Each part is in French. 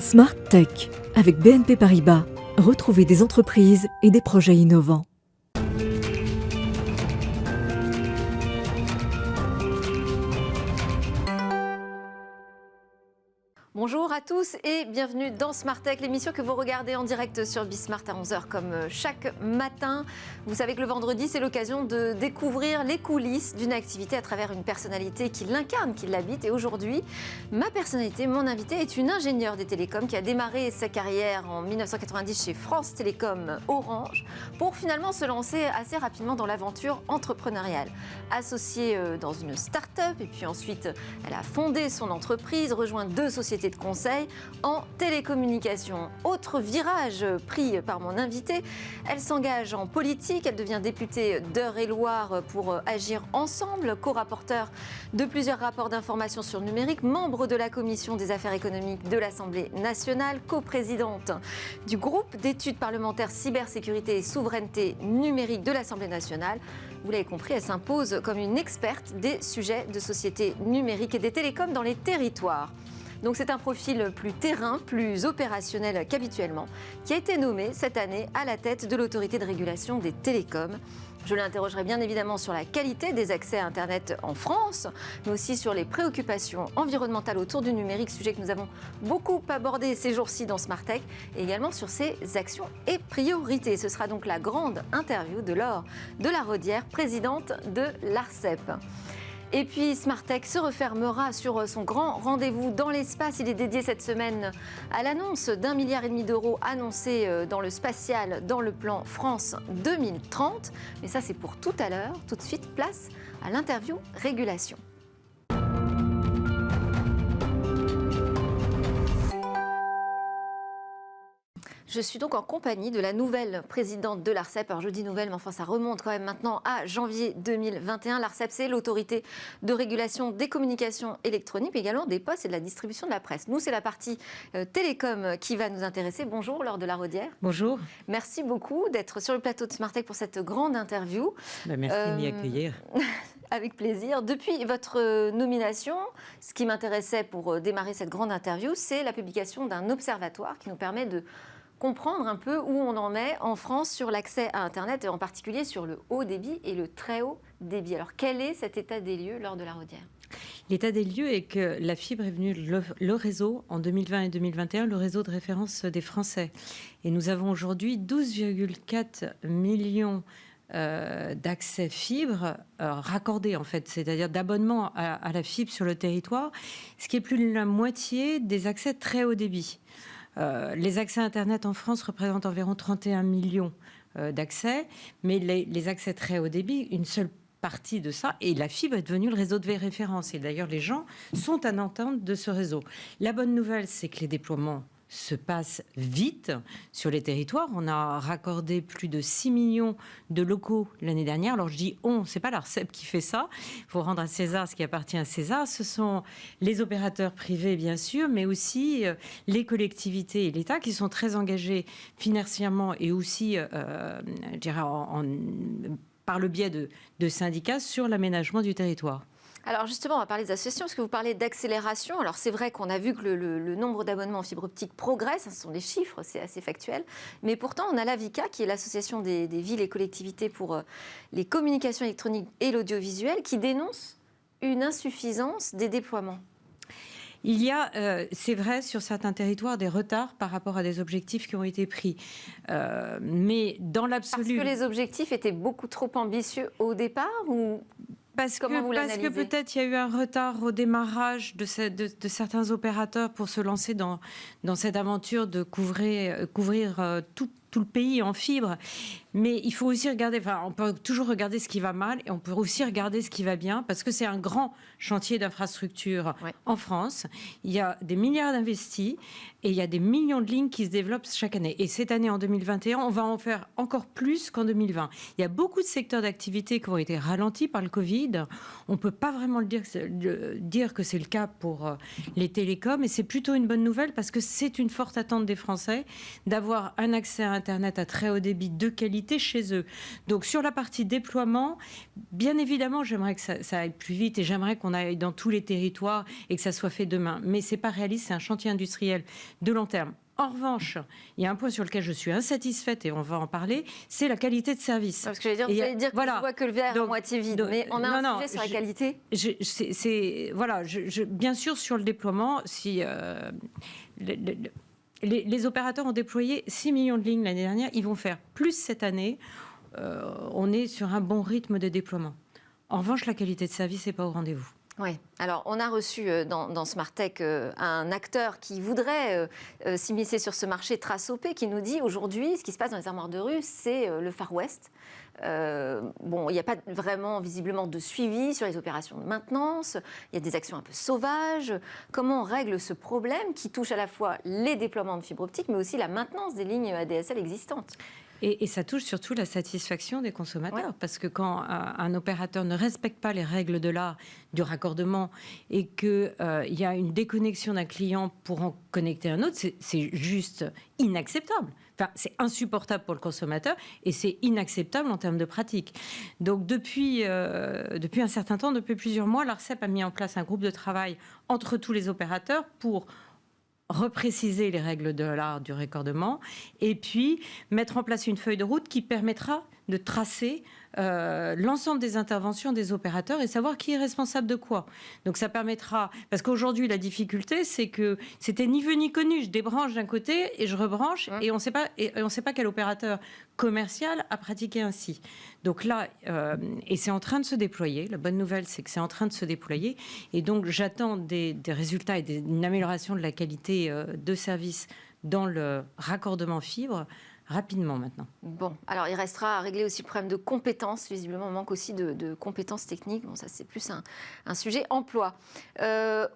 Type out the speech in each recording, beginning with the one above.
Smart Tech avec BNP Paribas. Retrouvez des entreprises et des projets innovants. Bonjour à tous et bienvenue dans Smart Tech, l'émission que vous regardez en direct sur Bismart à 11h comme chaque matin. Vous savez que le vendredi, c'est l'occasion de découvrir les coulisses d'une activité à travers une personnalité qui l'incarne, qui l'habite. Et aujourd'hui, ma personnalité, mon invité, est une ingénieure des télécoms qui a démarré sa carrière en 1990 chez France Télécom Orange pour finalement se lancer assez rapidement dans l'aventure entrepreneuriale. Associée dans une start-up et puis ensuite, elle a fondé son entreprise, rejoint 2 sociétés de conseil en télécommunications. Autre virage pris par mon invité, elle s'engage en politique, elle devient députée d'Eure-et-Loir pour agir ensemble, co-rapporteur de plusieurs rapports d'information sur le numérique, membre de la commission des affaires économiques de l'Assemblée nationale, coprésidente du groupe d'études parlementaires cybersécurité et souveraineté numérique de l'Assemblée nationale. Vous l'avez compris, elle s'impose comme une experte des sujets de société numérique et des télécoms dans les territoires. Donc c'est un profil plus terrain, plus opérationnel qu'habituellement, qui a été nommé cette année à la tête de l'autorité de régulation des télécoms. Je l'interrogerai bien évidemment sur la qualité des accès à Internet en France, mais aussi sur les préoccupations environnementales autour du numérique, sujet que nous avons beaucoup abordé ces jours-ci dans Smart Tech, et également sur ses actions et priorités. Ce sera donc la grande interview de Laure de la Rodière, présidente de l'ARCEP. Et puis Smart Tech se refermera sur son grand rendez-vous dans l'espace. Il est dédié cette semaine à l'annonce d'1,5 milliard d'euros annoncé dans le spatial dans le plan France 2030. Mais ça, c'est pour tout à l'heure. Tout de suite, place à l'interview régulation. Je suis donc en compagnie de la nouvelle présidente de l'ARCEP. Alors je dis nouvelle, mais enfin ça remonte quand même maintenant à janvier 2021. L'ARCEP, c'est l'autorité de régulation des communications électroniques, mais également des postes et de la distribution de la presse. Nous, c'est la partie télécom qui va nous intéresser. Bonjour Laure de la Rodière. Bonjour. Merci beaucoup d'être sur le plateau de Smart Tech pour cette grande interview. Merci de m'y accueillir. Avec plaisir. Depuis votre nomination, ce qui m'intéressait pour démarrer cette grande interview, c'est la publication d'un observatoire qui nous permet de comprendre un peu où on en est en France sur l'accès à Internet et en particulier sur le haut débit et le très haut débit. Alors quel est cet état des lieux lors de la Rodière ? L'état des lieux est que la fibre est venue le réseau en 2020 et 2021, le réseau de référence des Français. Et nous avons aujourd'hui 12,4 millions d'accès fibre raccordés en fait, c'est-à-dire d'abonnement à la fibre sur le territoire, ce qui est plus de la moitié des accès très haut débit. Les accès Internet en France représentent environ 31 millions d'accès, mais les accès très haut débit, une seule partie de ça, et la fibre est devenue le réseau de référence. Et d'ailleurs, les gens sont en attente de ce réseau. La bonne nouvelle, c'est que les déploiements se passe vite sur les territoires. On a raccordé plus de 6 millions de locaux l'année dernière. Alors je dis on, c'est pas l'ARCEP qui fait ça. Il faut rendre à César ce qui appartient à César. Ce sont les opérateurs privés, bien sûr, mais aussi les collectivités et l'État qui sont très engagés financièrement et aussi, je dirais, par le biais de syndicats sur l'aménagement du territoire. Alors justement, on va parler des associations, parce que vous parlez d'accélération. Alors c'est vrai qu'on a vu que le nombre d'abonnements en fibre optique progresse, ce sont des chiffres, c'est assez factuel. Mais pourtant, on a l'AVICA, qui est l'association des villes et collectivités pour les communications électroniques et l'audiovisuel, qui dénonce une insuffisance des déploiements. Il y a, c'est vrai, sur certains territoires, des retards par rapport à des objectifs qui ont été pris. Mais dans l'absolu... Parce que les objectifs étaient beaucoup trop ambitieux au départ ou... Parce que peut-être il y a eu un retard au démarrage de certains opérateurs pour se lancer dans cette aventure de couvrir tout le pays en fibre. Mais il faut aussi regarder, enfin, on peut toujours regarder ce qui va mal et on peut aussi regarder ce qui va bien parce que c'est un grand chantier d'infrastructure en France. Il y a des milliards d'investis et il y a des millions de lignes qui se développent chaque année. Et cette année, en 2021, on va en faire encore plus qu'en 2020. Il y a beaucoup de secteurs d'activité qui ont été ralentis par le Covid. On ne peut pas vraiment dire que c'est le cas pour les télécoms et c'est plutôt une bonne nouvelle parce que c'est une forte attente des Français d'avoir un accès à Internet à très haut débit de qualité chez eux. Donc sur la partie déploiement, bien évidemment, j'aimerais que ça aille plus vite et j'aimerais qu'on aille dans tous les territoires et que ça soit fait demain. Mais c'est pas réaliste, c'est un chantier industriel de long terme. En revanche, il y a un point sur lequel je suis insatisfaite et on va en parler, c'est la qualité de service. Parce que j'allais dire, vous allez dire que je vois que le verre est à moitié vide, mais on a un sujet sur la qualité. Bien sûr, sur le déploiement, si les opérateurs ont déployé 6 millions de lignes l'année dernière, ils vont faire plus cette année. On est sur un bon rythme de déploiement. En revanche, la qualité de service n'est pas au rendez-vous. Oui, alors on a reçu dans Smart Tech un acteur qui voudrait s'immiscer sur ce marché Trace OP, qui nous dit aujourd'hui, ce qui se passe dans les armoires de rue, c'est le Far West. Il n'y a pas vraiment visiblement de suivi sur les opérations de maintenance, il y a des actions un peu sauvages. Comment on règle ce problème qui touche à la fois les déploiements de fibre optique, mais aussi la maintenance des lignes ADSL existantes ? Et ça touche surtout la satisfaction des consommateurs, parce que quand un opérateur ne respecte pas les règles de l'art du raccordement et qu'il y a une déconnexion d'un client pour en connecter un autre, c'est juste inacceptable. Enfin, c'est insupportable pour le consommateur et c'est inacceptable en termes de pratique. Donc depuis un certain temps, depuis plusieurs mois, l'ARCEP a mis en place un groupe de travail entre tous les opérateurs pour repréciser les règles de l'art du raccordement et puis mettre en place une feuille de route qui permettra de tracer l'ensemble des interventions des opérateurs et savoir qui est responsable de quoi. Donc ça permettra, parce qu'aujourd'hui la difficulté c'est que c'était ni vu ni connu, je débranche d'un côté et je rebranche et on ne sait pas quel opérateur commercial a pratiqué ainsi. Donc là, et c'est en train de se déployer, la bonne nouvelle c'est que c'est en train de se déployer et donc j'attends des résultats et une amélioration de la qualité de service dans le raccordement fibre rapidement maintenant. Bon, alors il restera à régler aussi le problème de compétences. Visiblement, on manque aussi de compétences techniques. Bon, ça c'est plus un sujet emploi.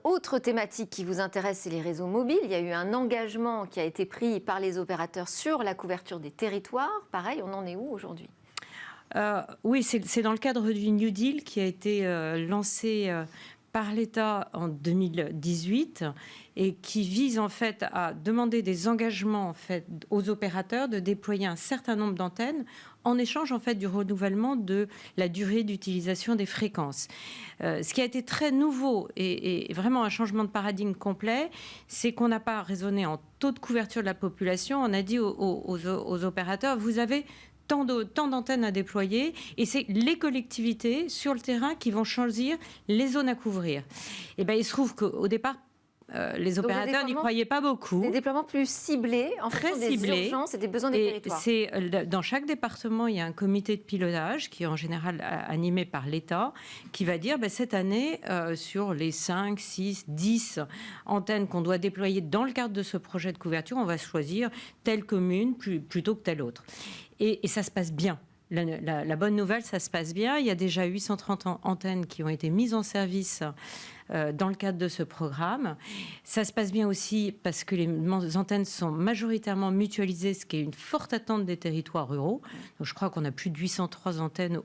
Autre thématique qui vous intéresse, c'est les réseaux mobiles. Il y a eu un engagement qui a été pris par les opérateurs sur la couverture des territoires. Pareil, on en est où aujourd'hui ? Oui, c'est dans le cadre du New Deal qui a été lancé par l'État en 2018 et qui vise en fait à demander des engagements en fait aux opérateurs de déployer un certain nombre d'antennes en échange en fait du renouvellement de la durée d'utilisation des fréquences. Ce qui a été très nouveau et vraiment un changement de paradigme complet, c'est qu'on n'a pas raisonné en taux de couverture de la population. On a dit aux opérateurs, vous avez tant d'antennes à déployer et c'est les collectivités sur le terrain qui vont choisir les zones à couvrir. Et ben il se trouve qu'au départ, les opérateurs n'y croyaient pas beaucoup. Des déploiements plus ciblés, en fonction des urgences et des besoins des territoires. Dans chaque département, il y a un comité de pilotage qui est en général animé par l'État, qui va dire cette année, sur les 5, 6, 10 antennes qu'on doit déployer dans le cadre de ce projet de couverture, on va choisir telle commune plutôt que telle autre. Et ça se passe bien. La bonne nouvelle, ça se passe bien. Il y a déjà 830 antennes qui ont été mises en service dans le cadre de ce programme. Ça se passe bien aussi parce que les antennes sont majoritairement mutualisées, ce qui est une forte attente des territoires ruraux. Donc, je crois qu'on a plus de 803 antennes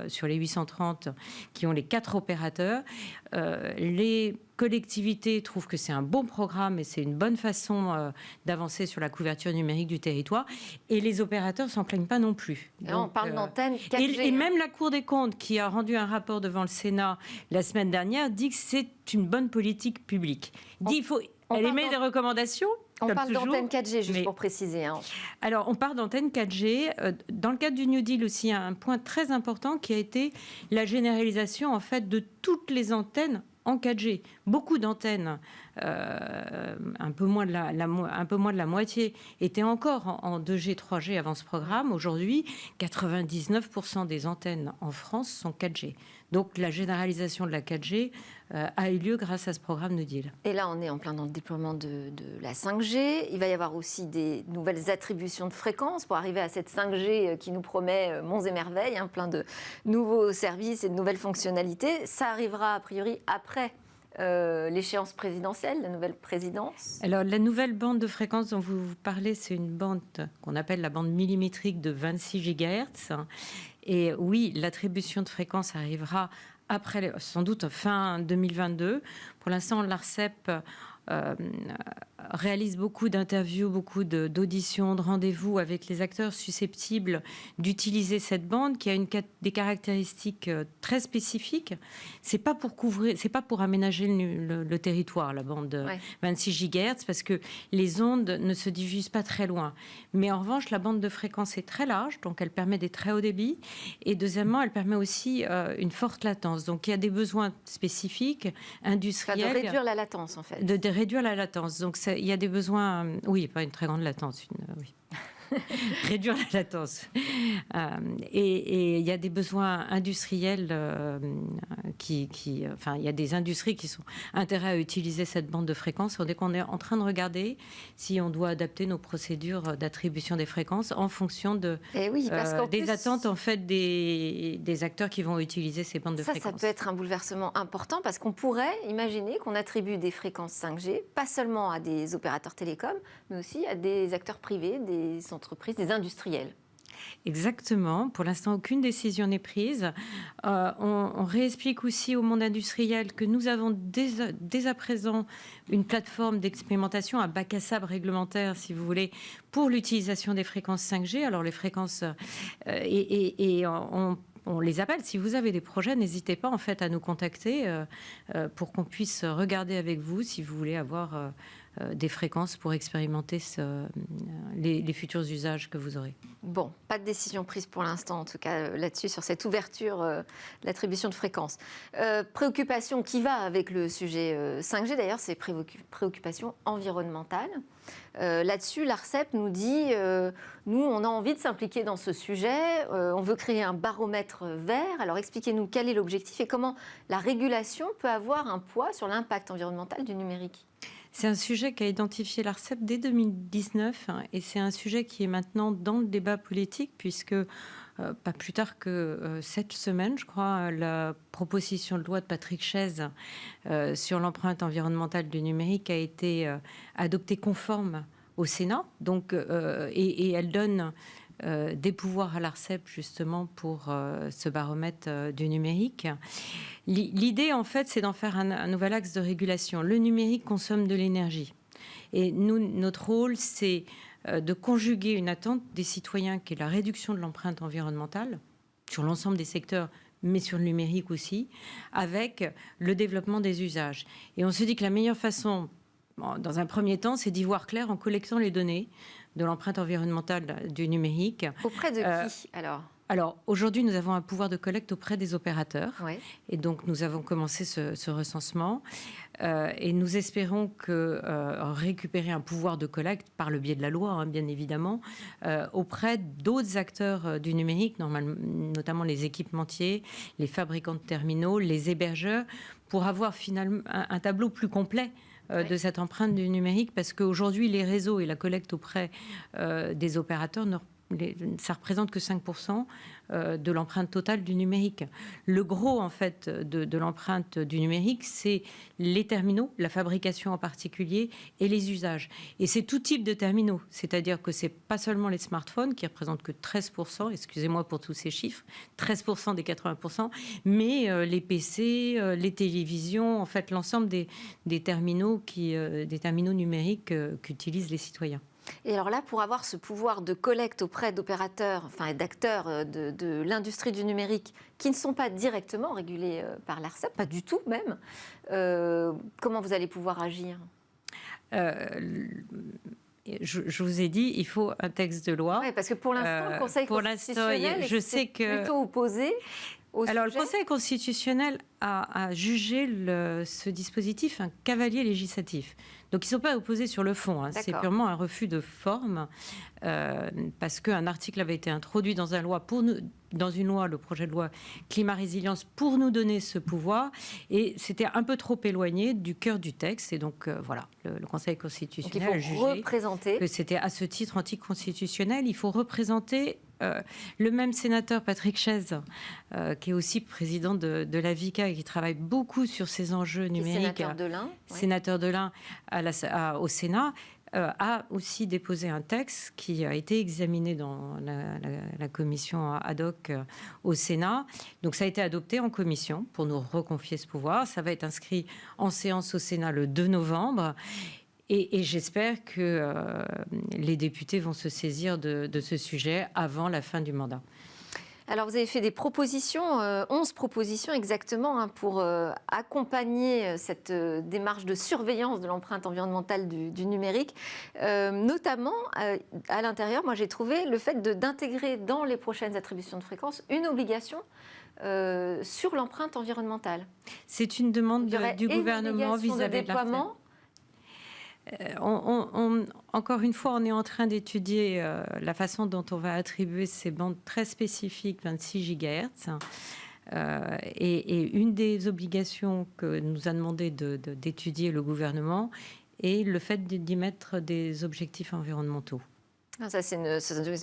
sur les 830 qui ont les 4 opérateurs. Les collectivités trouvent que c'est un bon programme et c'est une bonne façon d'avancer sur la couverture numérique du territoire. Et les opérateurs ne s'en plaignent pas non plus. Et donc, on parle d'antennes 4G. Et même la Cour des comptes, qui a rendu un rapport devant le Sénat la semaine dernière, dit que c'est une bonne politique publique. Elle émet des recommandations. On parle d'antenne 4G, juste pour préciser. Alors, on parle d'antenne 4G. Dans le cadre du New Deal aussi, il y a un point très important qui a été la généralisation en fait, de toutes les antennes en 4G. Beaucoup d'antennes, un peu moins de la moitié, étaient encore en 2G, 3G avant ce programme. Aujourd'hui, 99% des antennes en France sont 4G. Donc la généralisation de la 4G a eu lieu grâce à ce programme New Deal. Et là, on est en plein dans le déploiement de la 5G. Il va y avoir aussi des nouvelles attributions de fréquences pour arriver à cette 5G qui nous promet monts et merveilles, plein de nouveaux services et de nouvelles fonctionnalités. Ça arrivera a priori après l'échéance présidentielle, la nouvelle présidence. Alors, la nouvelle bande de fréquence dont vous parlez, c'est une bande qu'on appelle la bande millimétrique de 26 GHz. Et oui, l'attribution de fréquence arrivera après, sans doute fin 2022. Pour l'instant, l'ARCEP réalise beaucoup d'interviews, beaucoup d'auditions, de rendez-vous avec les acteurs susceptibles d'utiliser cette bande qui a des caractéristiques très spécifiques. C'est pas pour aménager le territoire, la bande 26 GHz, parce que les ondes ne se diffusent pas très loin. Mais en revanche, la bande de fréquence est très large, donc elle permet des très hauts débits. Et deuxièmement, elle permet aussi une forte latence. Donc il y a des besoins spécifiques, industriels. De réduire la latence, en fait. De réduire la latence. Donc il y a des besoins, oui, pas une très grande latence, oui. Réduire la latence. Et il y a des besoins industriels enfin, il y a des industries qui sont intérêt à utiliser cette bande de fréquence. Dès qu'on est en train de regarder si on doit adapter nos procédures d'attribution des fréquences en fonction des attentes en fait des acteurs qui vont utiliser ces bandes de fréquences. Ça peut être un bouleversement important parce qu'on pourrait imaginer qu'on attribue des fréquences 5G pas seulement à des opérateurs télécoms, mais aussi à des acteurs privés, des entreprises, des industriels. Exactement. Pour l'instant, aucune décision n'est prise. On réexplique aussi au monde industriel que nous avons dès à présent une plateforme d'expérimentation, un bac à sable réglementaire, si vous voulez, pour l'utilisation des fréquences 5G. Alors les fréquences on les appelle. Si vous avez des projets, n'hésitez pas en fait à nous contacter pour qu'on puisse regarder avec vous si vous voulez avoir des fréquences pour expérimenter les futurs usages que vous aurez. Bon, pas de décision prise pour l'instant, en tout cas là-dessus, sur cette ouverture de l'attribution de fréquences. Préoccupation qui va avec le sujet 5G, d'ailleurs, c'est préoccupation environnementale. Là-dessus, l'ARCEP nous dit, nous, on a envie de s'impliquer dans ce sujet, on veut créer un baromètre vert. Alors expliquez-nous quel est l'objectif et comment la régulation peut avoir un poids sur l'impact environnemental du numérique. C'est un sujet qu'a identifié l'ARCEP dès 2019 et c'est un sujet qui est maintenant dans le débat politique puisque pas plus tard que cette semaine, je crois, la proposition de loi de Patrick Chaize sur l'empreinte environnementale du numérique a été adoptée conforme au Sénat. Donc, et elle donne des pouvoirs à l'ARCEP justement pour ce baromètre du numérique. L'idée, en fait, c'est d'en faire un nouvel axe de régulation. Le numérique consomme de l'énergie. Et nous, notre rôle, c'est de conjuguer une attente des citoyens qui est la réduction de l'empreinte environnementale sur l'ensemble des secteurs, mais sur le numérique aussi, avec le développement des usages. Et on se dit que la meilleure façon, dans un premier temps, c'est d'y voir clair en collectant les données de l'empreinte environnementale du numérique. Auprès de qui, alors ? Alors, aujourd'hui, nous avons un pouvoir de collecte auprès des opérateurs. Oui. Et donc, nous avons commencé ce recensement. Et nous espérons que récupérer un pouvoir de collecte par le biais de la loi, bien évidemment, auprès d'autres acteurs du numérique, notamment les équipementiers, les fabricants de terminaux, les hébergeurs, pour avoir finalement un tableau plus complet de cette empreinte du numérique, parce qu'aujourd'hui, les réseaux et la collecte auprès des opérateurs ça représente que 5% de l'empreinte totale du numérique. Le gros, en fait, de l'empreinte du numérique, c'est les terminaux, la fabrication en particulier, et les usages. Et c'est tout type de terminaux. C'est-à-dire que c'est pas seulement les smartphones, qui représentent que 13%, excusez-moi pour tous ces chiffres, 13% des 80%, mais les PC, les télévisions, en fait, l'ensemble des terminaux des terminaux numériques qu'utilisent les citoyens. Et alors là, pour avoir ce pouvoir de collecte auprès d'opérateurs, enfin d'acteurs de l'industrie du numérique qui ne sont pas directement régulés par l'ARCEP, pas du tout même, comment vous allez pouvoir agir ? Je vous ai dit, il faut un texte de loi. Oui, parce que pour l'instant, le Conseil constitutionnel est plutôt opposé au sujet. Alors, le Conseil constitutionnel a jugé ce dispositif un cavalier législatif. Donc, ils ne sont pas opposés sur le fond. C'est purement un refus de forme, parce qu'un article avait été introduit dans une loi, le projet de loi climat résilience, pour nous donner ce pouvoir, et c'était un peu trop éloigné du cœur du texte. Et donc, voilà, le Conseil constitutionnel a jugé que c'était à ce titre anticonstitutionnel. Il faut représenter le même sénateur, Patrick Chaize, qui est aussi président de la VICA et qui travaille beaucoup sur ces enjeux numériques. Sénateur de l'Ain. Sénateur de l'Ain au Sénat, a aussi déposé un texte qui a été examiné dans la commission ad hoc au Sénat. Donc ça a été adopté en commission pour nous reconfier ce pouvoir. Ça va être inscrit en séance au Sénat le 2 novembre. Et j'espère que les députés vont se saisir de ce sujet avant la fin du mandat. Alors, vous avez fait des propositions, 11 propositions exactement, pour accompagner cette démarche de surveillance de l'empreinte environnementale du numérique. Notamment, à l'intérieur, moi j'ai trouvé le fait d'intégrer dans les prochaines attributions de fréquences une obligation sur l'empreinte environnementale. C'est une demande du gouvernement vis-à-vis de l'ARCEP. Encore une fois, on est en train d'étudier la façon dont on va attribuer ces bandes très spécifiques 26 GHz. Et une des obligations que nous a demandé d'étudier le gouvernement est le fait d'y mettre des objectifs environnementaux. Ça, c'est une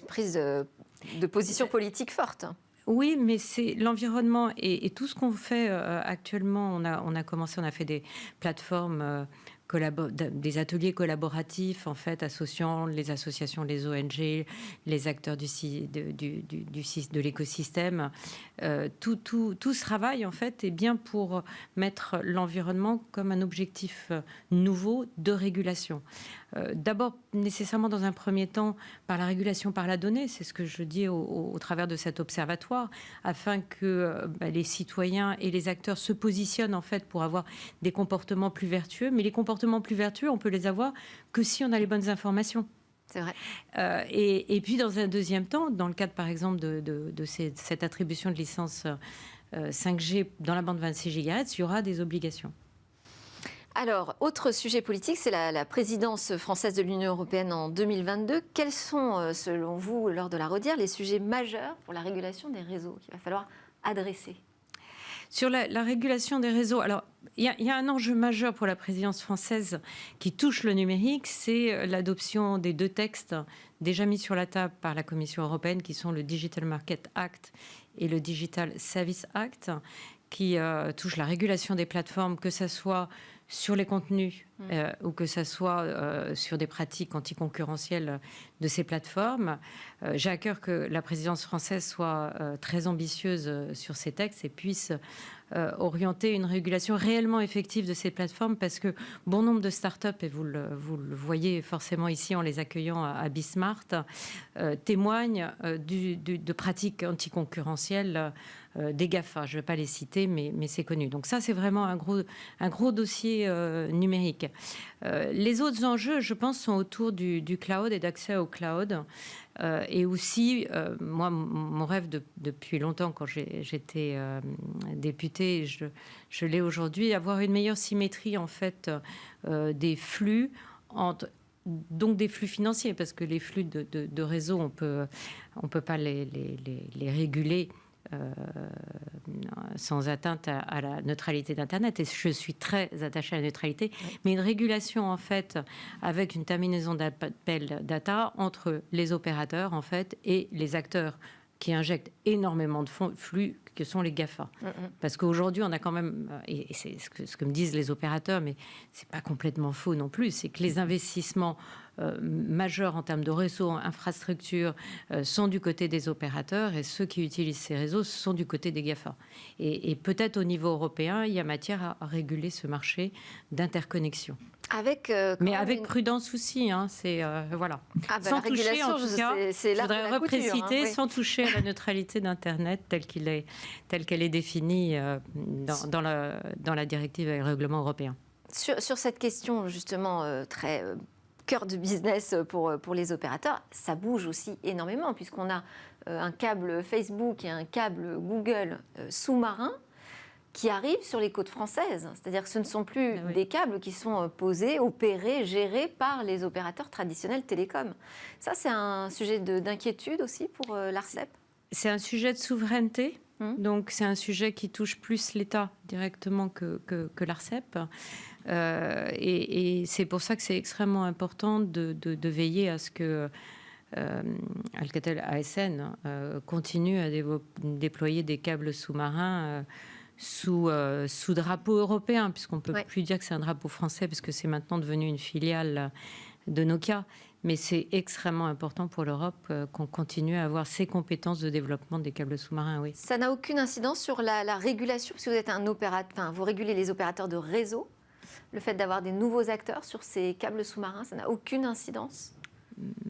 prise de position politique forte. Oui, mais c'est l'environnement et tout ce qu'on fait actuellement. On a commencé, on a fait des plateformes, des ateliers collaboratifs en fait, associant les associations, les ONG, les acteurs de l'écosystème. Tout ce travail en fait est bien pour mettre l'environnement comme un objectif nouveau de régulation. D'abord, nécessairement dans un premier temps, par la régulation par la donnée, c'est ce que je dis au travers de cet observatoire, afin que les citoyens et les acteurs se positionnent en fait pour avoir des comportements plus vertueux. Mais les comportements plus vertueux, on peut les avoir que si on a les bonnes informations. C'est vrai. Et puis, dans un deuxième temps, dans le cadre, par exemple, de cette attribution de licence 5G dans la bande 26 GHz, il y aura des obligations. Alors, autre sujet politique, c'est la présidence française de l'Union européenne en 2022. Quels sont, selon vous, lors de la redire, les sujets majeurs pour la régulation des réseaux qu'il va falloir adresser ? Sur la régulation des réseaux, alors il y a un enjeu majeur pour la présidence française qui touche le numérique, c'est l'adoption des 2 textes déjà mis sur la table par la Commission européenne, qui sont le Digital Market Act et le Digital Service Act, qui touchent la régulation des plateformes, que ce soit sur les contenus ou que ce soit sur des pratiques anticoncurrentielles de ces plateformes. J'ai à cœur que la présidence française soit très ambitieuse sur ces textes et puisse orienter une régulation réellement effective de ces plateformes, parce que bon nombre de start-up, et vous le voyez forcément ici en les accueillant à Bismart, témoignent de pratiques anticoncurrentielles des GAFA. Je ne vais pas les citer, mais c'est connu. Donc ça, c'est vraiment un gros dossier numérique. Les autres enjeux, je pense, sont autour du cloud et d'accès au cloud. Et aussi, moi, mon rêve depuis longtemps, quand j'étais députée, je l'ai aujourd'hui, avoir une meilleure symétrie, en fait, des flux donc des flux financiers, parce que les flux de réseau, on peut pas les réguler sans atteinte à la neutralité d'Internet. Et je suis très attachée à la neutralité. Oui. Mais une régulation, en fait, avec une terminaison d'appel data entre les opérateurs, en fait, et les acteurs qui injectent énormément de flux, que sont les GAFA. Parce qu'aujourd'hui, on a quand même, et c'est ce que me disent les opérateurs, mais c'est pas complètement faux non plus, c'est que les investissements majeurs en termes de réseaux, infrastructures, sont du côté des opérateurs, et ceux qui utilisent ces réseaux sont du côté des GAFA. Et peut-être au niveau européen, il y a matière à réguler ce marché d'interconnexion. Mais avec prudence aussi, hein, c'est voilà. Sans toucher, en tout cas, je voudrais repréciser, oui. Sans toucher à la neutralité d'Internet telle qu'elle est définie dans la directive et le règlement européen. Sur cette question, justement, très cœur de business pour les opérateurs, ça bouge aussi énormément, puisqu'on a un câble Facebook et un câble Google sous-marin qui arrivent sur les côtes françaises. C'est-à-dire que ce ne sont plus des câbles qui sont posés, opérés, gérés par les opérateurs traditionnels télécoms. Ça, c'est un sujet d'inquiétude aussi pour l'ARCEP ? C'est un sujet de souveraineté. Donc, c'est un sujet qui touche plus l'État directement que l'ARCEP. Et c'est pour ça que c'est extrêmement important de veiller à ce que Alcatel-ASN continue à déployer des câbles sous-marins sous drapeau européen, puisqu'on ne peut plus dire que c'est un drapeau français, puisque c'est maintenant devenu une filiale de Nokia. Mais c'est extrêmement important pour l'Europe qu'on continue à avoir ces compétences de développement des câbles sous-marins, oui. Ça n'a aucune incidence sur la régulation, parce que vous êtes un opérateur, enfin, vous régulez les opérateurs de réseau. Le fait d'avoir des nouveaux acteurs sur ces câbles sous-marins, ça n'a aucune incidence?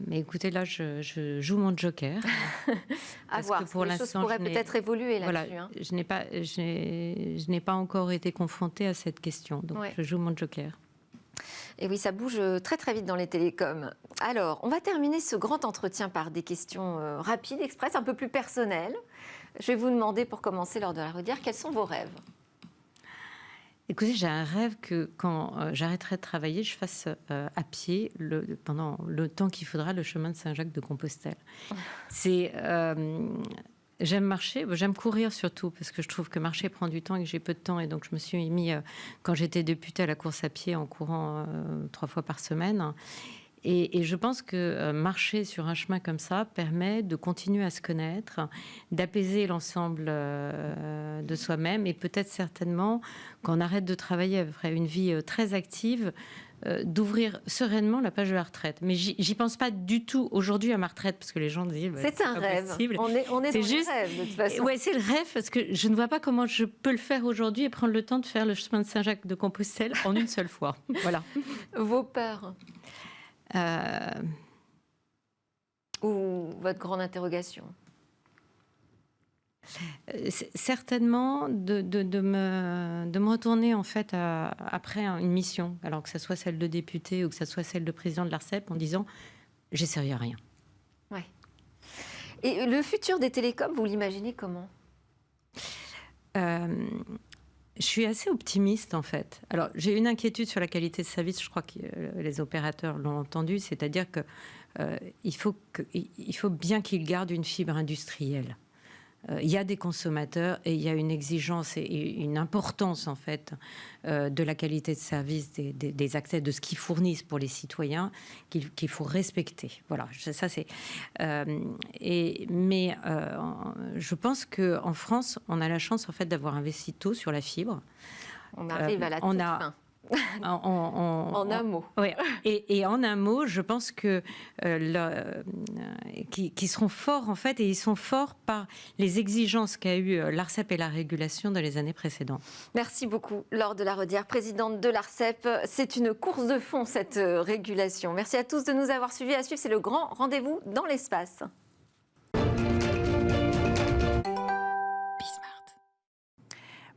Mais écoutez, là, je joue mon joker. À voir, que pour les choses pourraient peut-être évoluer là-dessus. Voilà, je n'ai pas encore été confrontée à cette question, donc je joue mon joker. Et oui, ça bouge très très vite dans les télécoms. Alors, on va terminer ce grand entretien par des questions rapides, express, un peu plus personnelles. Je vais vous demander, pour commencer, Laure de la Rodière, quels sont vos rêves? Écoutez, j'ai un rêve que quand j'arrêterai de travailler, je fasse à pied, pendant le temps qu'il faudra, le chemin de Saint-Jacques-de-Compostelle. J'aime marcher, j'aime courir surtout, parce que je trouve que marcher prend du temps et que j'ai peu de temps. Et donc, je me suis mis, quand j'étais députée, à la course à pied en courant 3 fois par semaine. Et je pense que marcher sur un chemin comme ça permet de continuer à se connaître, d'apaiser l'ensemble de soi-même et peut-être certainement, quand on arrête de travailler après une vie très active, d'ouvrir sereinement la page de la retraite. Mais j'y pense pas du tout aujourd'hui à ma retraite, parce que les gens disent... c'est un rêve. Possible. On est dans le rêve, de toute façon. Ouais, c'est le rêve, parce que je ne vois pas comment je peux le faire aujourd'hui et prendre le temps de faire le chemin de Saint-Jacques-de-Compostelle en une seule fois. Voilà. Vos peurs ou votre grande interrogation? Certainement de me retourner en fait après une mission, alors que ce soit celle de député ou que ce soit celle de président de l'ARCEP, en disant j'ai servi à rien. Ouais. Et le futur des télécoms, vous l'imaginez comment? Je suis assez optimiste en fait. Alors j'ai une inquiétude sur la qualité de service, je crois que les opérateurs l'ont entendu, c'est-à-dire que il faut bien qu'ils gardent une fibre industrielle. Il y a des consommateurs et il y a une exigence et une importance en fait de la qualité de service, des accès, de ce qu'ils fournissent pour les citoyens qu'il faut respecter. Voilà, ça c'est. Je pense qu'en France, on a la chance en fait d'avoir investi tôt sur la fibre. On arrive à la toute fin. En un mot. Ouais. Et en un mot, je pense que qui seront forts en fait, et ils sont forts par les exigences qu'a eu l'ARCEP et la régulation dans les années précédentes. Merci beaucoup, Laure de la Rodière, présidente de l'ARCEP. C'est une course de fond, cette régulation. Merci à tous de nous avoir suivis. À suivre, c'est le grand rendez-vous dans l'espace.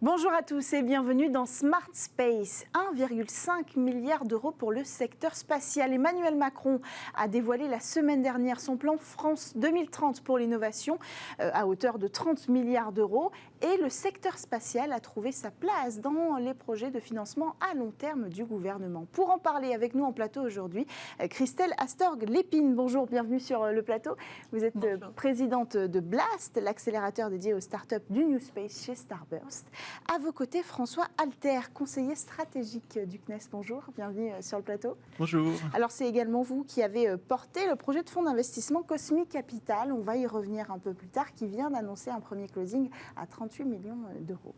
Bonjour à tous et bienvenue dans Smart Space. 1,5 milliard d'euros pour le secteur spatial. Emmanuel Macron a dévoilé la semaine dernière son plan France 2030 pour l'innovation à hauteur de 30 milliards d'euros. Et le secteur spatial a trouvé sa place dans les projets de financement à long terme du gouvernement. Pour en parler avec nous en plateau aujourd'hui, Christelle Astorg-Lépine. Bonjour, bienvenue sur le plateau. Vous êtes présidente de Blast, l'accélérateur dédié aux startups du New Space chez Starburst. À vos côtés, François Alter, conseiller stratégique du CNES. Bonjour, bienvenue sur le plateau. Bonjour. Alors, c'est également vous qui avez porté le projet de fonds d'investissement Cosmic Capital. On va y revenir un peu plus tard, qui vient d'annoncer un premier closing à 38 millions d'euros.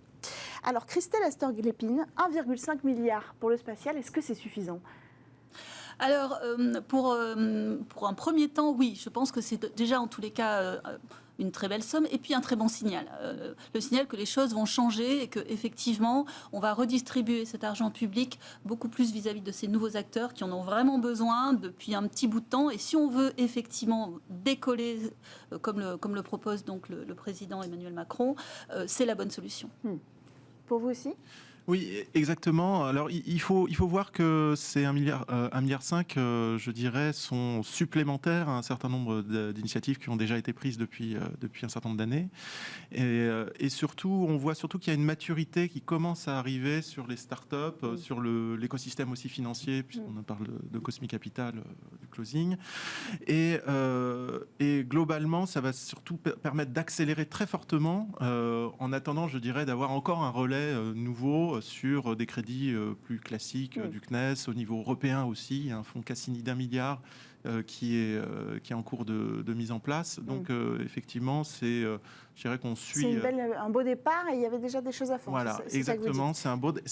Alors, Christelle Astorg-Lépine, 1,5 milliard pour le spatial, est-ce que c'est suffisant ? Alors, pour un premier temps, oui, je pense que c'est déjà en tous les cas une très belle somme et puis un très bon signal. Le signal que les choses vont changer et qu'effectivement, on va redistribuer cet argent public beaucoup plus vis-à-vis de ces nouveaux acteurs qui en ont vraiment besoin depuis un petit bout de temps. Et si on veut effectivement décoller, comme le propose donc le président Emmanuel Macron, c'est la bonne solution. Pour vous aussi ? Oui, exactement. Alors, il faut voir que ces 1,5 milliard, je dirais, sont supplémentaires à un certain nombre d'initiatives qui ont déjà été prises depuis un certain nombre d'années. Et surtout, on voit surtout qu'il y a une maturité qui commence à arriver sur les startups, sur l'écosystème aussi financier, puisqu'on parle de Cosmic Capital, du closing. Et globalement, ça va surtout permettre d'accélérer très fortement, en attendant, je dirais, d'avoir encore un relais nouveau euros sur des crédits plus classiques du CNES. Au niveau européen aussi, il y a un fonds Cassini d'1 milliard qui est en cours de mise en place. Donc effectivement, je dirais qu'on suit... C'est un beau départ et il y avait déjà des choses à faire. Voilà, c'est exactement. C'est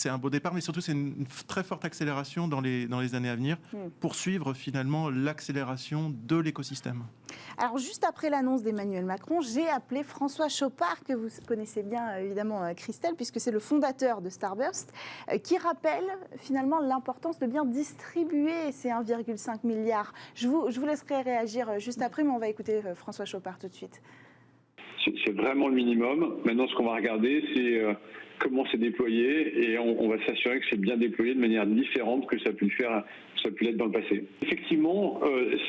un beau départ, mais surtout c'est une très forte accélération dans les années à venir pour suivre finalement l'accélération de l'écosystème. Alors juste après l'annonce d'Emmanuel Macron, j'ai appelé François Chopard, que vous connaissez bien évidemment Christelle, puisque c'est le fondateur de Starburst, qui rappelle finalement l'importance de bien distribuer ces 1,5 milliard. Je vous laisserai réagir juste après, mais on va écouter François Chopard tout de suite. C'est vraiment le minimum. Maintenant, ce qu'on va regarder, c'est comment c'est déployé et on va s'assurer que c'est bien déployé de manière différente que ça a pu l'être dans le passé. Effectivement,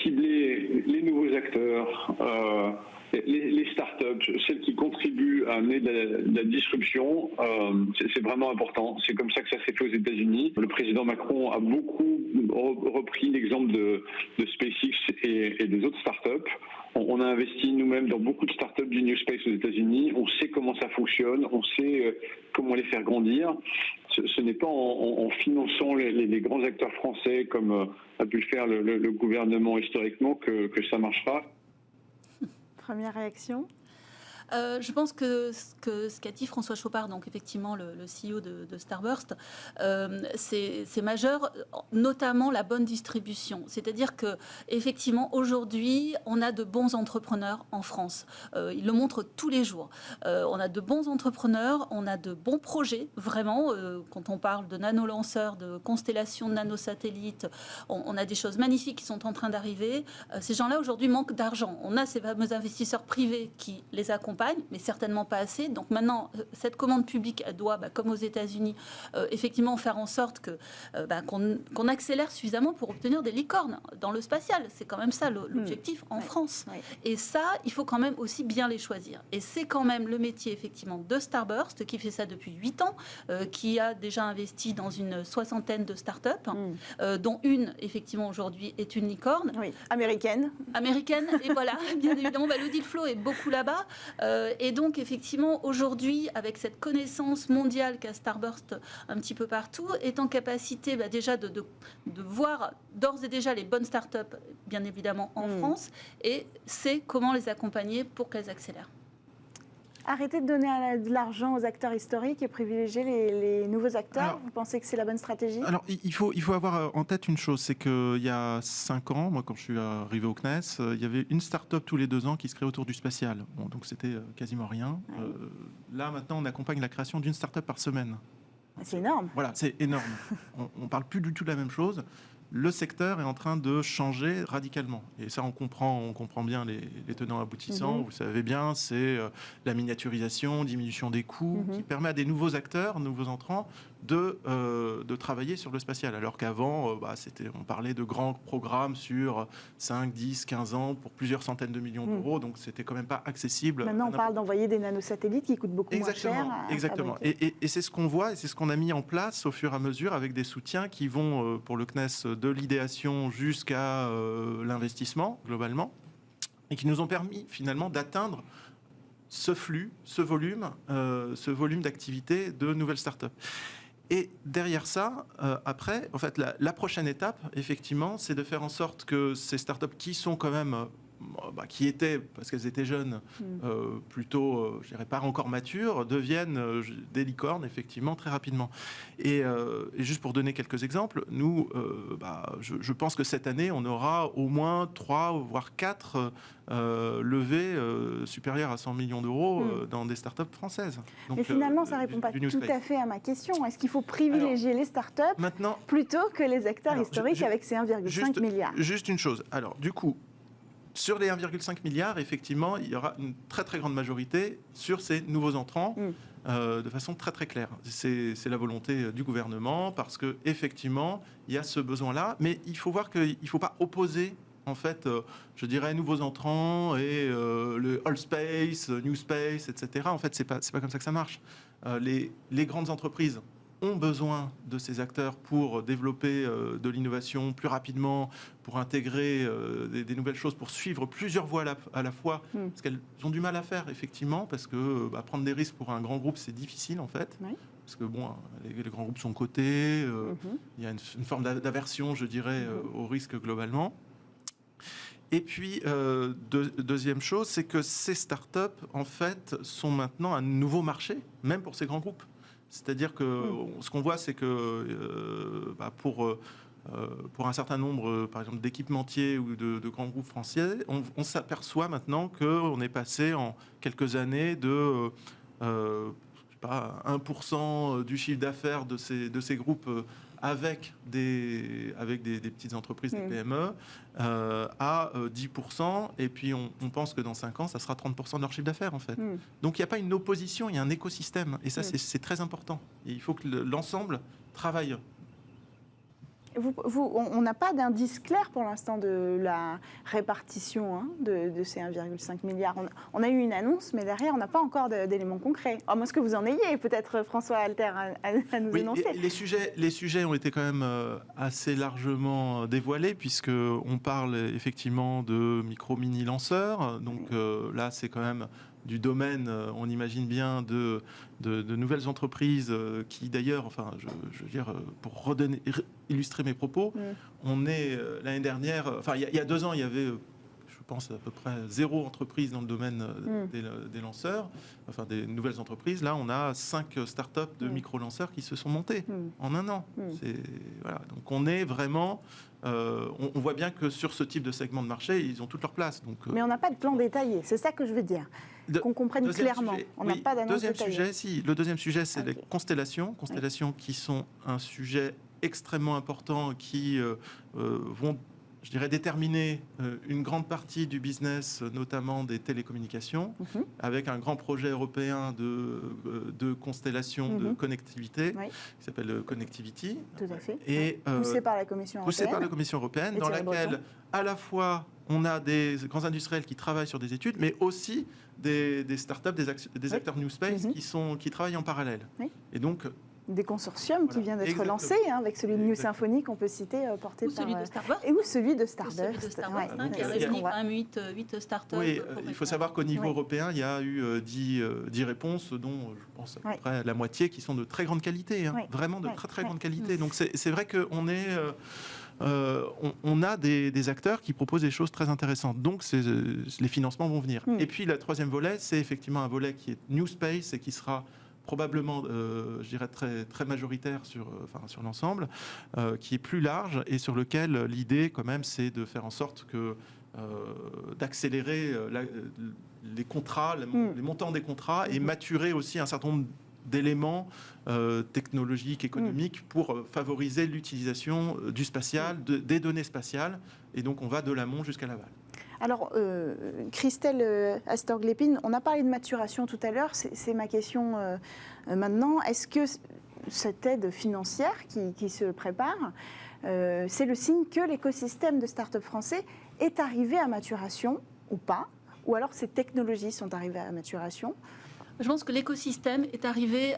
cibler les nouveaux acteurs, les startups, celles qui contribuent à amener de la disruption, c'est vraiment important. C'est comme ça que ça s'est fait aux États-Unis. Le président Macron a beaucoup repris l'exemple de SpaceX et des autres startups. On a investi nous-mêmes dans beaucoup de startups du New Space aux États-Unis. On sait comment ça fonctionne, on sait comment les faire grandir. Ce n'est pas en finançant les grands acteurs français comme a pu le faire le gouvernement historiquement que ça marchera. Première réaction ? Je pense que ce qu'a dit François Chopard, donc effectivement le CEO de Starburst, c'est majeur, notamment la bonne distribution. C'est-à-dire que effectivement aujourd'hui, on a de bons entrepreneurs en France. Ils le montrent tous les jours. On a de bons entrepreneurs, on a de bons projets, vraiment. Quand on parle de nanolanceurs, de constellations de nanosatellites, on a des choses magnifiques qui sont en train d'arriver. Ces gens-là aujourd'hui manquent d'argent. On a ces fameux investisseurs privés qui les accompagnent, mais certainement pas assez. Donc maintenant, cette commande publique, elle doit, comme aux États-Unis, effectivement faire en sorte qu'on accélère suffisamment pour obtenir des licornes dans le spatial. C'est quand même ça l'objectif en France. Oui. Et ça, il faut quand même aussi bien les choisir. Et c'est quand même le métier, effectivement, de Starburst, qui fait ça depuis 8 ans, qui a déjà investi dans une 60aine de startups, dont une, effectivement, aujourd'hui, est une licorne. Oui, américaine. Américaine, et voilà, bien évidemment, le deal flow est beaucoup là-bas. Et donc, effectivement, aujourd'hui, avec cette connaissance mondiale qu'a Starburst un petit peu partout, est en capacité déjà de voir d'ores et déjà les bonnes startups, bien évidemment, en France, et sait comment les accompagner pour qu'elles accélèrent. Arrêtez de donner de l'argent aux acteurs historiques et privilégier les nouveaux acteurs. Alors, vous pensez que c'est la bonne stratégie ? Alors, il faut avoir en tête une chose, c'est qu'il y a 5 ans, moi quand je suis arrivé au CNES, il y avait une start-up tous les 2 ans qui se créait autour du spatial. Bon, donc c'était quasiment rien. Oui. Là, maintenant, on accompagne la création d'une start-up par semaine. C'est énorme. Voilà, c'est énorme. On ne parle plus du tout de la même chose. Le secteur est en train de changer radicalement. Et ça, on comprend bien les tenants aboutissants. Vous savez bien, c'est la miniaturisation, diminution des coûts, qui permet à des nouveaux acteurs, nouveaux entrants, de travailler sur le spatial. Alors qu'avant, on parlait de grands programmes sur 5, 10, 15 ans pour plusieurs centaines de millions d'euros. Donc, c'était quand même pas accessible. Maintenant, on parle d'envoyer des nanosatellites qui coûtent beaucoup moins cher. Exactement. Et c'est ce qu'on voit et c'est ce qu'on a mis en place au fur et à mesure avec des soutiens qui vont, pour le CNES, de l'idéation jusqu'à l'investissement, globalement, et qui nous ont permis, finalement, d'atteindre ce flux, ce volume d'activité de nouvelles startups. Et derrière ça, après, en fait, la prochaine étape, effectivement, c'est de faire en sorte que ces startups qui sont quand même, qui étaient, parce qu'elles étaient jeunes, plutôt, je dirais pas encore matures, deviennent des licornes, effectivement, très rapidement. Et juste pour donner quelques exemples, nous, je pense que cette année, on aura au moins 3, voire 4 levées supérieures à 100 millions d'euros dans des startups françaises. Donc, mais finalement, ça ne répond pas tout à fait à ma question. Est-ce qu'il faut privilégier les startups plutôt que les acteurs historiques avec ces 1,5 milliard ? Juste une chose. Alors, du coup, sur les 1,5 milliard, effectivement, il y aura une très très grande majorité sur ces nouveaux entrants, de façon très très claire. C'est la volonté du gouvernement parce que effectivement, il y a ce besoin-là, mais il faut voir qu'il ne faut pas opposer, en fait, je dirais, nouveaux entrants et le old space, new space, etc. En fait, c'est pas comme ça que ça marche. Les grandes entreprises ont besoin de ces acteurs pour développer de l'innovation plus rapidement, pour intégrer des nouvelles choses, pour suivre plusieurs voies à la fois, parce qu'elles ont du mal à faire, effectivement, parce que prendre des risques pour un grand groupe, c'est difficile, en fait. Oui. parce que bon, les grands groupes sont cotés, il y a une forme d'aversion, je dirais, au risque globalement. Et puis, deuxième chose, c'est que ces startups, en fait, sont maintenant un nouveau marché, même pour ces grands groupes. C'est-à-dire que ce qu'on voit, c'est que pour un certain nombre, par exemple, d'équipementiers ou de grands groupes français, on s'aperçoit maintenant qu'on est passé en quelques années de 1% du chiffre d'affaires de ces groupes avec des petites entreprises, des PME, à 10%. Et puis, on pense que dans 5 ans, ça sera 30% de leur chiffre d'affaires, en fait. Donc, il n'y a pas une opposition, il y a un écosystème. Et ça, c'est très important. Et il faut que l'ensemble travaille. On n'a pas d'indice clair pour l'instant de la répartition de ces 1,5 milliard. On a eu une annonce, mais derrière, on n'a pas encore d'éléments concrets. À moins que vous en ayez, peut-être, François Alter, à nous énoncer. Les sujets ont été quand même assez largement dévoilés, puisqu'on parle effectivement de micro-mini lanceurs. Donc là, c'est quand même du domaine, on imagine bien, de nouvelles entreprises qui, d'ailleurs, enfin, je veux dire, pour illustrer mes propos, on est l'année dernière, enfin, il y a 2 ans, il y avait, je pense, à peu près 0 entreprise dans le domaine des lanceurs, enfin, des nouvelles entreprises. Là, on a 5 startups de micro-lanceurs qui se sont montées en 1 an. Voilà. Donc, on est vraiment... on voit bien que sur ce type de segment de marché, ils ont toute leur place. Donc, mais on n'a pas de plan détaillé, c'est ça que je veux dire. Qu'on comprenne clairement. On n'a pas d'annonce détaillée. Le deuxième sujet, c'est les constellations. Constellations qui sont un sujet extrêmement important, qui vont, je dirais, déterminer une grande partie du business, notamment des télécommunications, avec un grand projet européen de constellation de connectivité, qui s'appelle Connectivity. Tout à fait. Et, poussé par la Commission européenne. Dans laquelle, à la fois, on a des grands industriels qui travaillent sur des études, mais aussi des startups, des acteurs New Space qui travaillent en parallèle. Et donc... Des consortiums qui viennent d'être lancés, avec celui de New Symphony qu'on peut citer, porté par... celui de Starburst. Ou celui de Starburst. Qui a réuni quand même 8 startups. Oui, il faut savoir qu'au niveau européen, il y a eu 10 réponses, dont je pense à peu près la moitié qui sont de très grande qualité, vraiment de très très grande qualité. Donc c'est vrai qu'on est... on a des acteurs qui proposent des choses très intéressantes. Donc, les financements vont venir. Et puis, le troisième volet, c'est effectivement un volet qui est New Space et qui sera probablement, je dirais, très, très majoritaire sur l'ensemble, qui est plus large et sur lequel l'idée, quand même, c'est de faire en sorte d'accélérer les contrats, les montants des contrats et maturer aussi un certain nombre d'éléments technologiques, économiques pour favoriser l'utilisation du spatial, des données spatiales. Et donc, on va de l'amont jusqu'à l'aval. Alors, Christelle Astorg-Lépine, on a parlé de maturation tout à l'heure, c'est ma question maintenant. Est-ce que cette aide financière qui se prépare, c'est le signe que l'écosystème de start-up français est arrivé à maturation ou pas? Ou alors ces technologies sont arrivées à maturation? Je pense que l'écosystème est arrivé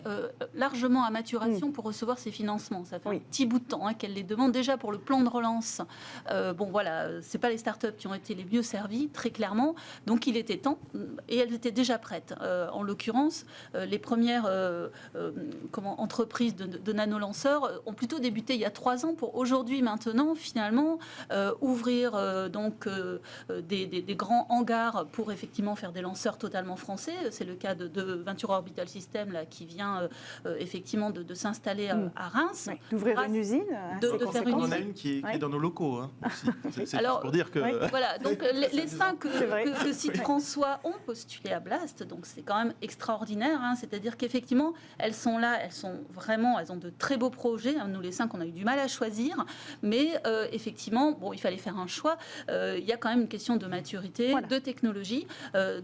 largement à maturation pour recevoir ces financements. Ça fait un petit bout de temps qu'elle les demande. Déjà pour le plan de relance, c'est pas les startups qui ont été les mieux servies, très clairement. Donc il était temps, et elles étaient déjà prêtes. En l'occurrence, les premières entreprises de nanolanceurs ont plutôt débuté il y a 3 ans pour aujourd'hui, maintenant, finalement, ouvrir des grands hangars pour effectivement faire des lanceurs totalement français. C'est le cas de Ventura Orbital System là, qui vient effectivement de s'installer à Reims. D'ouvrir une usine. De faire une usine. On en a une qui est dans nos locaux. C'est alors, pour dire que... Voilà, donc les 5 que cite François ont postulé à Blast, donc c'est quand même extraordinaire. C'est-à-dire qu'effectivement, elles sont là, elles ont de très beaux projets. Nous, les 5, on a eu du mal à choisir, mais effectivement, il fallait faire un choix. Il y a quand même une question de maturité, de technologie.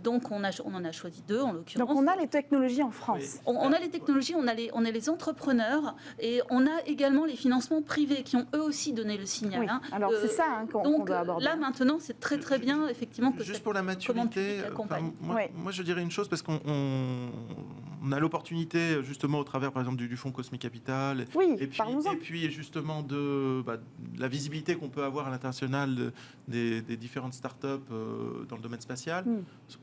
Donc, on en a choisi 2, en l'occurrence. Donc, on a les technologies en France. Oui. On a les technologies, on a les entrepreneurs et on a également les financements privés qui ont eux aussi donné le signal. Oui. Alors c'est ça qu'on doit aborder. Là maintenant, c'est très très bien effectivement que juste pour la maturité. Moi je dirais une chose parce qu'on on a l'opportunité justement au travers par exemple du fonds Cosmic Capital Oui, et puis, parlons-en. et puis justement de la visibilité qu'on peut avoir à l'international des différentes startups dans le domaine spatial.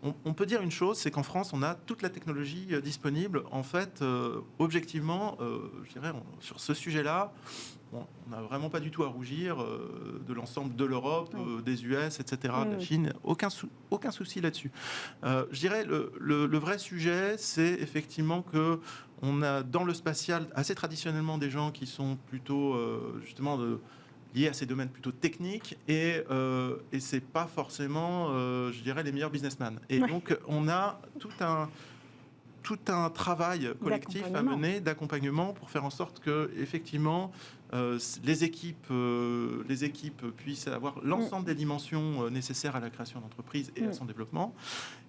On peut dire une chose, c'est qu'en France on a toute la technologie disponible. En fait, objectivement, je dirais sur ce sujet-là, on n'a vraiment pas du tout à rougir de l'ensemble de l'Europe, des US, etc., de la Chine. Aucun souci là-dessus. Je dirais le vrai sujet, c'est effectivement que on a dans le spatial assez traditionnellement des gens qui sont plutôt justement liés à ces domaines plutôt techniques et c'est pas forcément, je dirais, les meilleurs businessmen. Et donc on a tout un travail collectif à mener d'accompagnement pour faire en sorte que effectivement les équipes puissent avoir l'ensemble des dimensions nécessaires à la création d'entreprise et à son développement.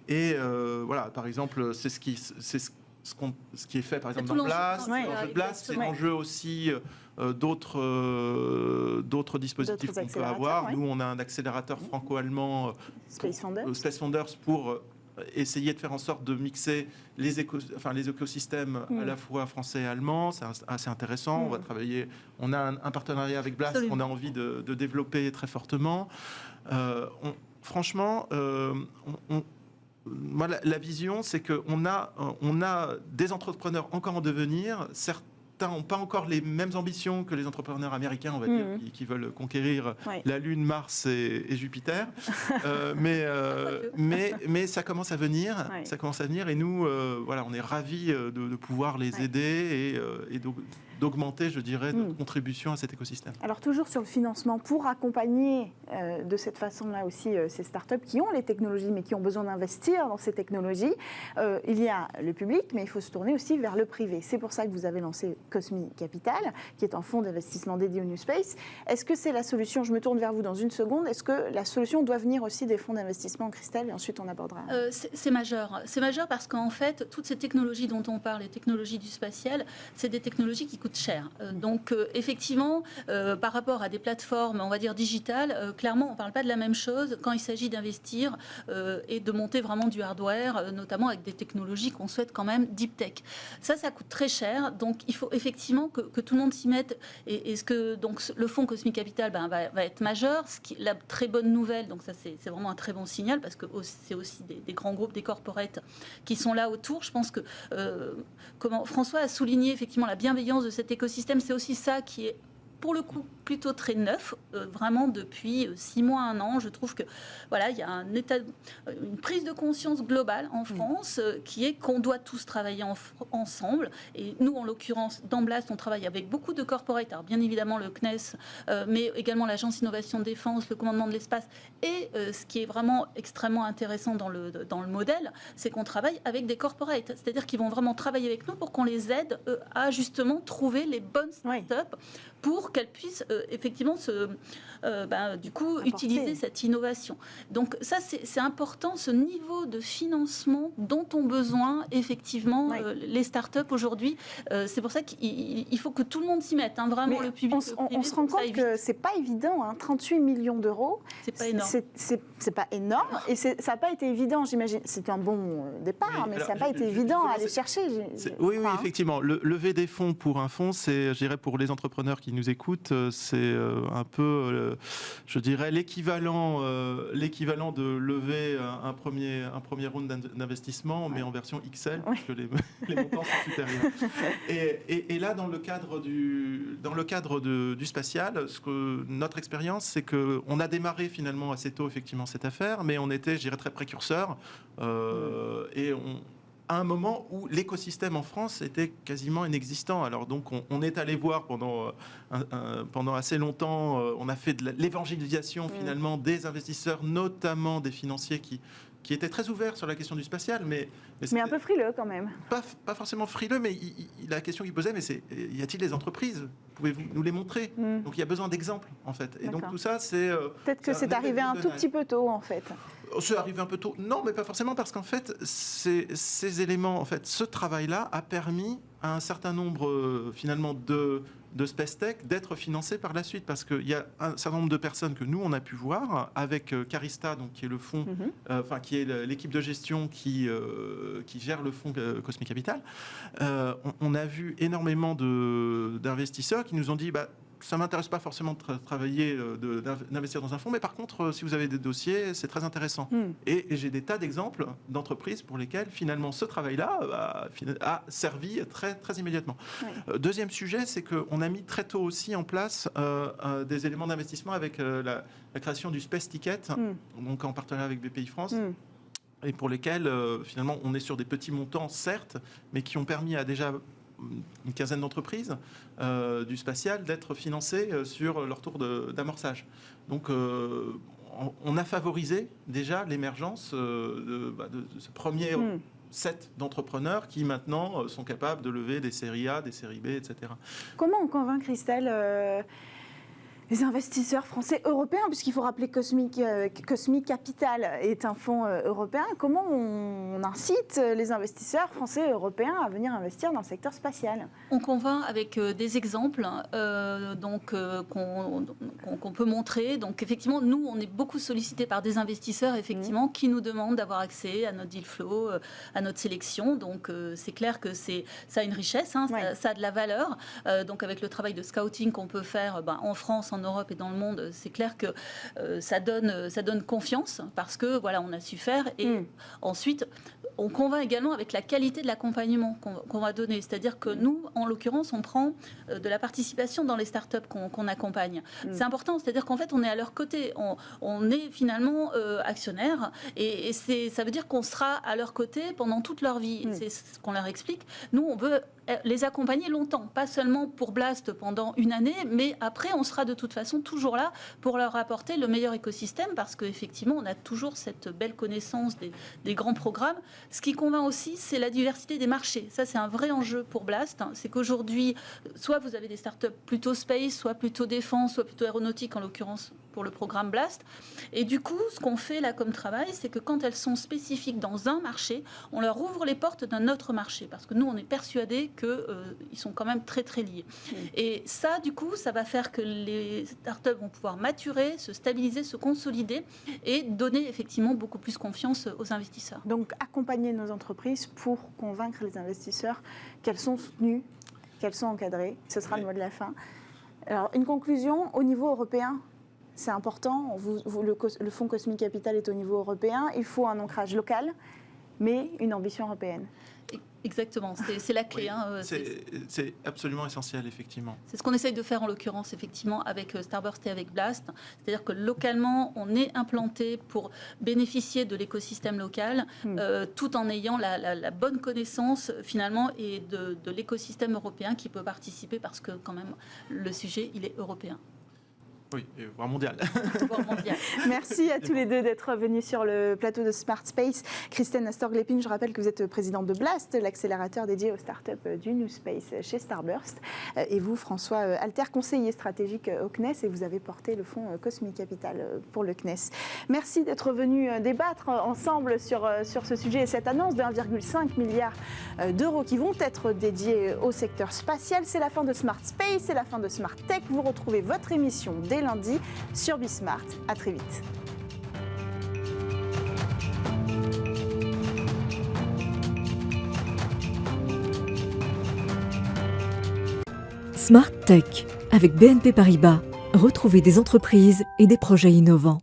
Et voilà, par exemple, c'est ce qui est fait par exemple dans Blast. L'enjeu de Blast, c'est l'enjeu aussi d'autres dispositifs qu'on peut avoir. Nous, on a un accélérateur franco-allemand, Space Founders, pour essayer de faire en sorte de mixer les écosystèmes à la fois français et allemand. C'est assez intéressant. On va travailler. On a un partenariat avec Blast qu'on a envie de développer très fortement. Franchement, moi, la vision, c'est qu'on a des entrepreneurs encore en devenir. Certains n'ont pas encore les mêmes ambitions que les entrepreneurs américains, on va dire, qui veulent conquérir la Lune, Mars et Jupiter. Mais ça commence à venir. Ça commence à venir. Et nous, voilà, on est ravis de pouvoir les aider et d'augmenter, je dirais, notre contribution à cet écosystème. Alors toujours sur le financement, pour accompagner de cette façon-là aussi ces startups qui ont les technologies mais qui ont besoin d'investir dans ces technologies, il y a le public mais il faut se tourner aussi vers le privé. C'est pour ça que vous avez lancé Cosmic Capital, qui est un fonds d'investissement dédié au New Space. Est-ce que c'est la solution? Je me tourne vers vous dans une seconde. Est-ce que la solution doit venir aussi des fonds d'investissement, Christelle, et ensuite on abordera? C'est majeur. C'est majeur parce qu'en fait, toutes ces technologies dont on parle, les technologies du spatial, c'est des technologies qui coûtent cher. Donc effectivement, par rapport à des plateformes, on va dire digitales, clairement, on ne parle pas de la même chose quand il s'agit d'investir et de monter vraiment du hardware, notamment avec des technologies qu'on souhaite quand même deep tech. Ça coûte très cher. Donc il faut effectivement que tout le monde s'y mette. Et donc le fonds Cosmic Capital va être majeur. La très bonne nouvelle, donc ça c'est vraiment un très bon signal parce que c'est aussi des grands groupes, des corporates qui sont là autour. Je pense que comment François a souligné effectivement la bienveillance de cet écosystème, c'est aussi ça qui est pour le coup plutôt très neuf, vraiment depuis 6 mois, 1 an. Je trouve que voilà, il y a une prise de conscience globale en France qui est qu'on doit tous travailler ensemble. Et nous, en l'occurrence, dans Blast, on travaille avec beaucoup de corporates. Alors bien évidemment le CNES, mais également l'Agence Innovation Défense, le commandement de l'espace. Et ce qui est vraiment extrêmement intéressant dans le modèle, c'est qu'on travaille avec des corporates. C'est-à-dire qu'ils vont vraiment travailler avec nous pour qu'on les aide à justement trouver les bonnes startups pour qu'elles puissent effectivement utiliser cette innovation. Donc ça, c'est important, ce niveau de financement dont ont besoin effectivement les startups aujourd'hui. C'est pour ça qu'il faut que tout le monde s'y mette, vraiment. Mais le public. On se rend compte que c'est pas évident, 38 millions d'euros. C'est pas énorme. C'est pas énorme et ça n'a pas été évident, j'imagine. C'était un bon départ, mais ça n'a pas été évident à aller chercher. Oui, effectivement. Lever des fonds pour un fonds, c'est, je dirais, pour les entrepreneurs qui nous écoutent, c'est un peu, je dirais, l'équivalent de lever un premier round d'investissement, mais en version XL, puisque les montants sont supérieurs. Et là, dans le cadre du spatial, notre expérience, c'est qu'on a démarré finalement assez tôt, effectivement, cette affaire, mais on était, je dirais, très précurseurs, et à un moment où l'écosystème en France était quasiment inexistant. Alors donc on est allé voir pendant assez longtemps, on a fait de l'évangélisation finalement des investisseurs, notamment des financiers qui étaient très ouverts sur la question du spatial, mais un peu frileux quand même. Pas forcément frileux, mais la question qu'il posait, mais c'est, y a-t-il des entreprises? Pouvez-vous nous les montrer? Donc il y a besoin d'exemples en fait. Et donc tout ça, c'est... Peut-être que c'est arrivé un tout petit peu tôt en fait. C'est arrivé un peu tôt. Non, mais pas forcément, parce qu'en fait, ces éléments, en fait, ce travail-là a permis à un certain nombre, finalement, de Space Tech d'être financé par la suite, parce qu'il y a un certain nombre de personnes que nous on a pu voir avec Carista, donc qui est le fonds, qui est l'équipe de gestion qui gère le fonds Cosmic Capital. On a vu énormément d'investisseurs qui nous ont dit ça ne m'intéresse pas forcément de d'investir dans un fonds, mais par contre, si vous avez des dossiers, c'est très intéressant. Et j'ai des tas d'exemples d'entreprises pour lesquelles, finalement, ce travail-là a servi très, très immédiatement. Oui. Deuxième sujet, c'est qu'on a mis très tôt aussi en place des éléments d'investissement avec la création du Space Ticket, donc en partenariat avec BPI France. Et pour lesquels, finalement, on est sur des petits montants, certes, mais qui ont permis à déjà une quinzaine d'entreprises du spatial d'être financées sur leur tour d'amorçage. Donc, on a favorisé déjà l'émergence de ce premier set d'entrepreneurs qui maintenant sont capables de lever des séries A, des séries B, etc. Comment on convainc, Christelle, les investisseurs français européens, puisqu'il faut rappeler que Cosmic Capital est un fonds européen, comment on incite les investisseurs français et européens à venir investir dans le secteur spatial? On convainc avec des exemples qu'on peut montrer. Donc effectivement, nous, on est beaucoup sollicités par des investisseurs effectivement qui nous demandent d'avoir accès à notre deal flow, à notre sélection. Donc c'est clair que ça a une richesse, ça a de la valeur. Donc avec le travail de scouting qu'on peut faire en France, en Europe et dans le monde, c'est clair que ça donne confiance parce que voilà, on a su faire. Et ensuite, on convainc également avec la qualité de l'accompagnement qu'on va donner. C'est-à-dire que nous, en l'occurrence, on prend de la participation dans les startups qu'on accompagne. C'est important, c'est-à-dire qu'en fait, on est à leur côté. On est finalement actionnaire et ça veut dire qu'on sera à leur côté pendant toute leur vie. C'est ce qu'on leur explique. Nous, on veut les accompagner longtemps, pas seulement pour Blast pendant une année, mais après, on sera de toute façon toujours là pour leur apporter le meilleur écosystème parce qu'effectivement, on a toujours cette belle connaissance des grands programmes. Ce qui convainc aussi, c'est la diversité des marchés. Ça, c'est un vrai enjeu pour Blast. C'est qu'aujourd'hui, soit vous avez des startups plutôt space, soit plutôt défense, soit plutôt aéronautique, en l'occurrence pour le programme Blast. Et du coup, ce qu'on fait là comme travail, c'est que quand elles sont spécifiques dans un marché, on leur ouvre les portes d'un autre marché. Parce que nous, on est persuadés qu'ils sont quand même très, très liés. Et ça, du coup, ça va faire que les startups vont pouvoir maturer, se stabiliser, se consolider et donner effectivement beaucoup plus confiance aux investisseurs. Donc, accompagner nos entreprises pour convaincre les investisseurs qu'elles sont soutenues, qu'elles sont encadrées. Ce sera le mot de la fin. Alors, une conclusion au niveau européen. C'est important, le fonds Cosmic Capital est au niveau européen, il faut un ancrage local, mais une ambition européenne. Exactement, c'est la clé. C'est absolument essentiel, effectivement. C'est ce qu'on essaye de faire en l'occurrence, effectivement, avec Starburst et avec Blast. C'est-à-dire que localement, on est implanté pour bénéficier de l'écosystème local, tout en ayant la bonne connaissance, finalement, et de l'écosystème européen qui peut participer, parce que, quand même, le sujet, il est européen. Oui, voire mondial. Merci à tous les deux d'être venus sur le plateau de Smart Space. Christelle Nastor-Glepin, je rappelle que vous êtes présidente de Blast, l'accélérateur dédié aux startups du New Space chez Starburst. Et vous, François Alter, conseiller stratégique au CNES, et vous avez porté le fonds Cosmic Capital pour le CNES. Merci d'être venus débattre ensemble sur ce sujet et cette annonce de 1,5 milliard d'euros qui vont être dédiés au secteur spatial. C'est la fin de Smart Space, c'est la fin de Smart Tech. Vous retrouvez votre émission dès lundi sur Bismart. À très vite. Smart Tech avec BNP Paribas. Retrouvez des entreprises et des projets innovants.